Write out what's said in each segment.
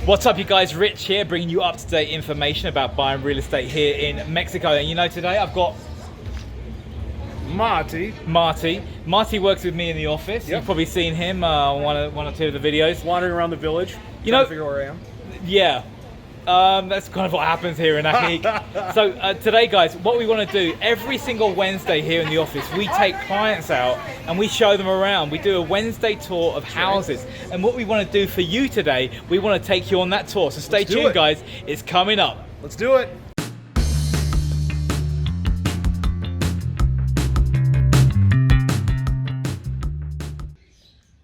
What's up, you guys? Rich here, bringing you up-to-date information about buying real estate here in Mexico. And you know, today I've got Marty. Marty works with me in the office. Yep. You've probably seen him one or two of the videos. Wandering around the village, you know, to figure out where I am. Yeah. That's kind of what happens here in Ajijic. So today, guys, what we want to do, every single Wednesday here in the office, we take clients out and we show them around. We do a Wednesday tour of houses. And what we want to do for you today, we want to take you on that tour. So stay tuned, guys. It's coming up. Let's do it.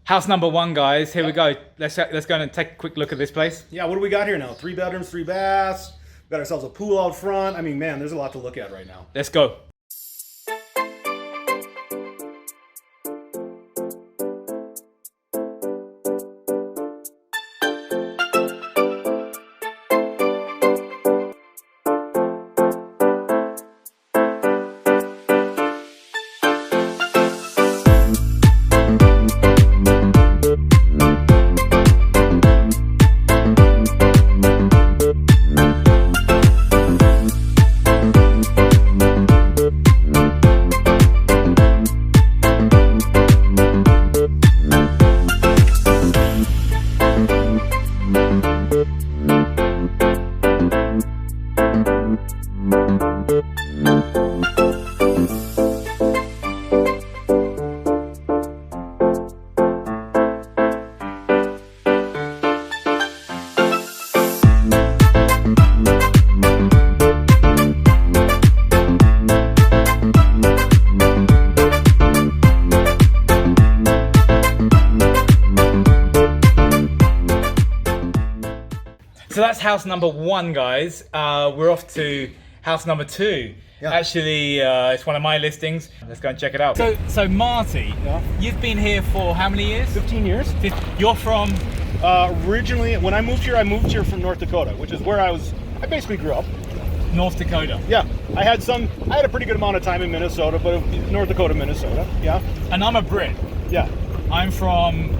House number one, guys. Here we go. Let's go and take a quick look at this place. Yeah, what do we got here now? 3 bedrooms, 3 baths. We got ourselves a pool out front. I mean, man, there's a lot to look at right now. Let's go. So that's house number one, guys. We're off to house number two. Yeah. Actually, it's one of my listings. Let's go and check it out. So Marty, you've been here for how many years? 15 years. You're from? Originally, when I moved here from North Dakota, which is where I basically grew up. North Dakota. Yeah, I had a pretty good amount of time in Minnesota, but North Dakota, Minnesota. Yeah. And I'm a Brit. Yeah. I'm from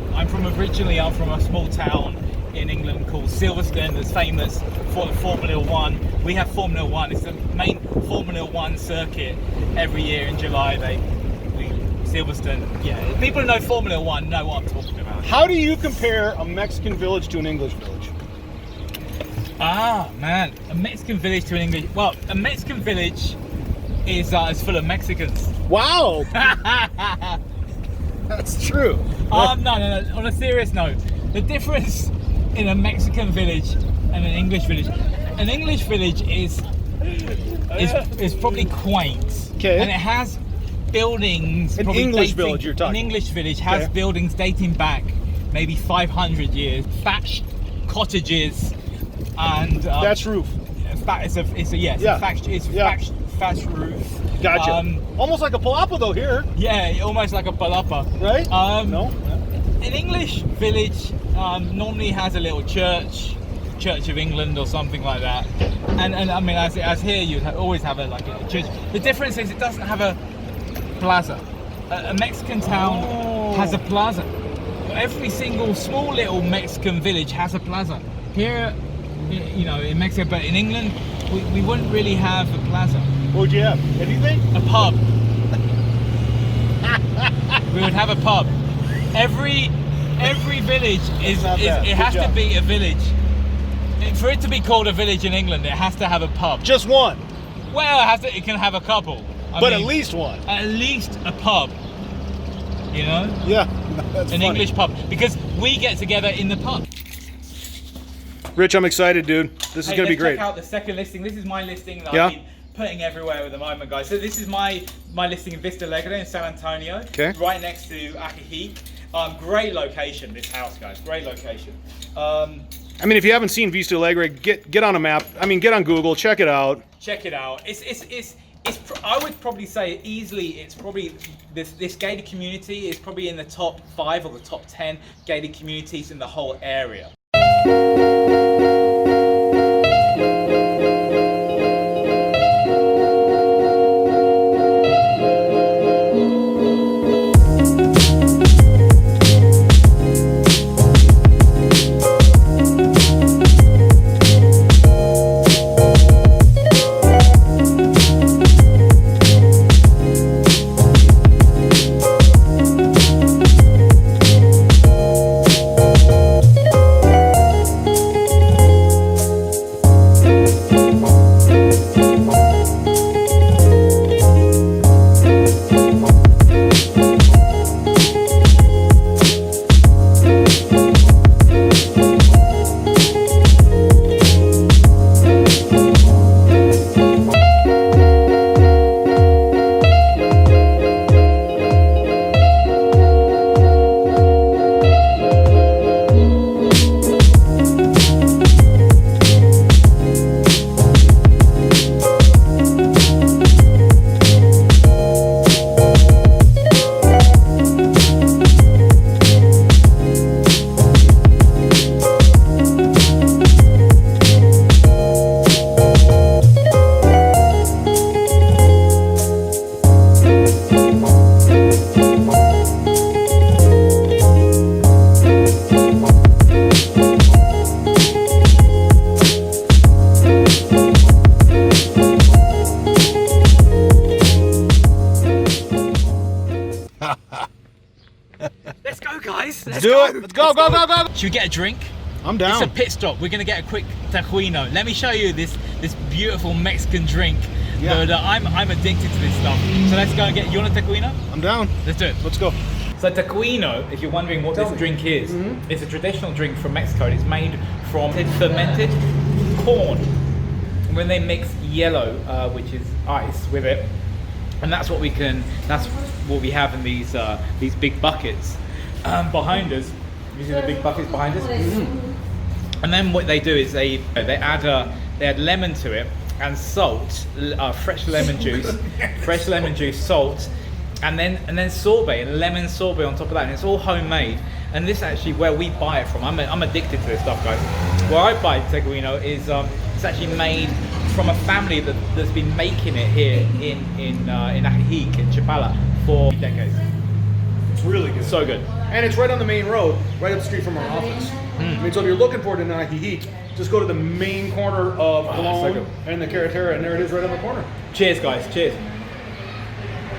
originally I'm from a small town in England called Silverstone, that's famous for the Formula One. We have Formula One. It's the main Formula One circuit every year in July. Silverstone. Yeah, people who know Formula One know what I'm talking about. How do you compare a Mexican village to an English village? Ah, man, a Mexican village to an English. Well, a Mexican village is full of Mexicans. Wow. That's true. No. On a serious note, the difference in a Mexican village and an English village. An English village is probably quaint. Okay. And it has buildings. An English village you're talking. An English village has buildings dating back maybe 500 years. Thatched cottages and thatched roof. It's a thatched roof. Gotcha. Almost like a palapa though here. Yeah, almost like a palapa. Right? No. An English village normally has a little Church of England or something like that, and I mean, as here you always have a church. The difference is it doesn't have a plaza. A Mexican town has a plaza. Every single small little Mexican village has a plaza. Here, you know, in Mexico, but in England, we wouldn't really have a plaza. What would you have? Anything? A pub. We would have a pub. Every village has to be a village. For it to be called a village in England, it has to have a pub. Just one? Well, it can have a couple. I mean, at least one. At least a pub. You know? Yeah, that's an funny English pub, because we get together in the pub. Rich, I'm excited, dude. This is going to be great. Check out the second listing. This is my listing that I've been putting everywhere at the moment, guys. So this is my listing in Vista Alegre in San Antonio. Okay. Right next to Ajijic. Great location, this house, guys. Great location. I mean, if you haven't seen Vista Alegre, get on a map. I mean, get on Google, check it out. Check it out. I would probably say easily, it's probably this gated community is probably in the top 5 or the top 10 gated communities in the whole area. do it. Let's go, go, go, go. Should we get a drink? I'm down. It's a pit stop. We're gonna get a quick tequino. Let me show you this beautiful Mexican drink. Yeah. But I'm addicted to this stuff. So let's go and get. You want a tequino? I'm down. Let's do it. Let's go. So tequino, if you're wondering what this drink is, it's a traditional drink from Mexico. It's made from fermented corn. When they mix yellow, which is ice, with it, and that's what we have in these big buckets behind us. You see the big buckets behind us? And then what they do is they add lemon to it and salt, fresh lemon juice, salt, and then sorbet, and lemon sorbet on top of that, and it's all homemade. And this actually where we buy it from. I'm addicted to this stuff, guys. Where I buy tequino is it's actually made from a family that's been making it here in Ajijic, in CHAPALA, for decades. It's really good. So good. And it's right on the main road, right up the street from our office. I mean, so if you're looking for it in Ajijic, just go to the main corner of Cologne and the Carretera, and there it is right on the corner. Cheers, guys. Cheers.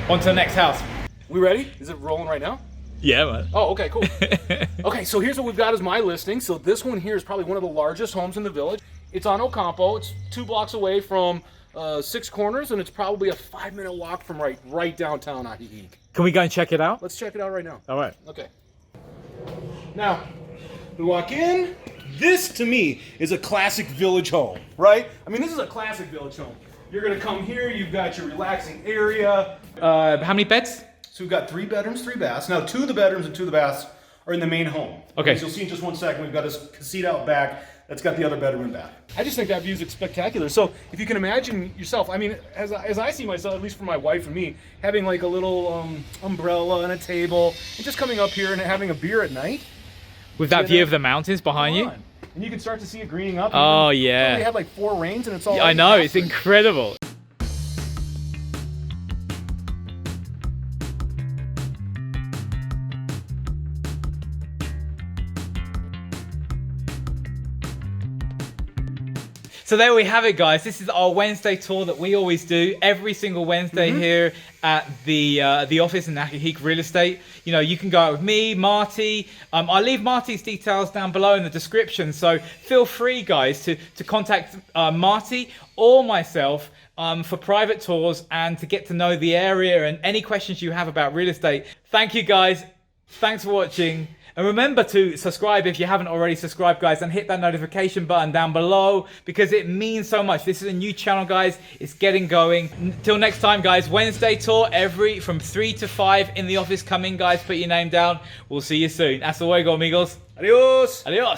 On to the next house. We ready? Is it rolling right now? Yeah, man. Oh, okay, cool. Okay, so here's what we've got as my listing. So this one here is probably one of the largest homes in the village. It's on Ocampo. It's 2 blocks away from Six Corners, and it's probably a 5-minute walk from right downtown Ajijic. Can we go and check it out? Let's check it out right now. All right. Okay. Now, we walk in. This, to me, is a classic village home, right? I mean, this is a classic village home. You're going to come here. You've got your relaxing area. How many beds? So we've got 3 bedrooms, 3 baths. Now, 2 of the bedrooms and 2 of the baths are in the main home. Okay. As you'll see in just one second, we've got this casita out back that's got the other bedroom and bath. I just think that view is spectacular. So if you can imagine yourself, I mean, as I see myself, at least for my wife and me, having like a little umbrella and a table, and just coming up here and having a beer at night. With that view of the mountains behind you? And you can start to see it greening up. Oh, yeah. They have like 4 rains and it's all... Yeah, I know, it's incredible. So there we have it, guys. This is our Wednesday tour that we always do every single Wednesday here at the office in Ajijic Real Estate. You know, you can go out with me, Marty. I'll leave Marty's details down below in the description. So feel free, guys, to contact Marty or myself for private tours and to get to know the area and any questions you have about real estate. Thank you, guys. Thanks for watching. And remember to subscribe if you haven't already subscribed, guys, and hit that notification button down below because it means so much. This is a new channel, guys. It's getting going. Until next time, guys, Wednesday tour from 3 to 5 in the office. Come in, guys. Put your name down. We'll see you soon. Hasta luego, amigos. Adios. Adios.